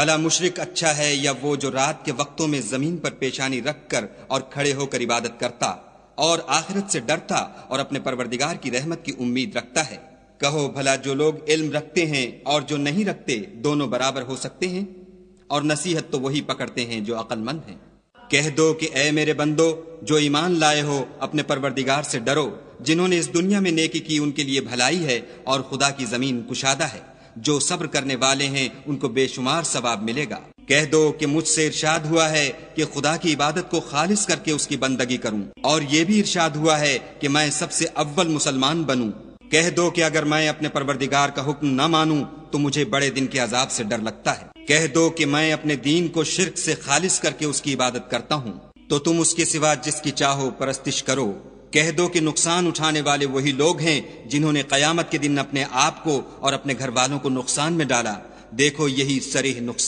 بھلا مشرک اچھا ہے یا وہ جو رات کے وقتوں میں زمین پر پیشانی رکھ کر اور کھڑے ہو کر عبادت کرتا اور آخرت سے ڈرتا اور اپنے پروردگار کی رحمت کی امید رکھتا ہے؟ کہو بھلا جو لوگ علم رکھتے ہیں اور جو نہیں رکھتے دونوں برابر ہو سکتے ہیں؟ اور نصیحت تو وہی پکڑتے ہیں جو عقل مند ہیں۔ کہہ دو کہ اے میرے بندو جو ایمان لائے ہو اپنے پروردگار سے ڈرو، جنہوں نے اس دنیا میں نیکی کی ان کے لیے بھلائی ہے اور خدا کی زمین کشادہ ہے، جو صبر کرنے والے ہیں ان کو بے شمار ثواب ملے گا۔ کہہ دو کہ مجھ سے ارشاد ہوا ہے کہ خدا کی عبادت کو خالص کر کے اس کی بندگی کروں، اور یہ بھی ارشاد ہوا ہے کہ میں سب سے اول مسلمان بنوں۔ کہہ دو کہ اگر میں اپنے پروردگار کا حکم نہ مانوں تو مجھے بڑے دن کے عذاب سے ڈر لگتا ہے۔ کہہ دو کہ میں اپنے دین کو شرک سے خالص کر کے اس کی عبادت کرتا ہوں، تو تم اس کے سوا جس کی چاہو پرستش کرو۔ کہہ دو کہ نقصان اٹھانے والے وہی لوگ ہیں جنہوں نے قیامت کے دن اپنے آپ کو اور اپنے گھر والوں کو نقصان میں ڈالا، دیکھو یہی صریح نقصان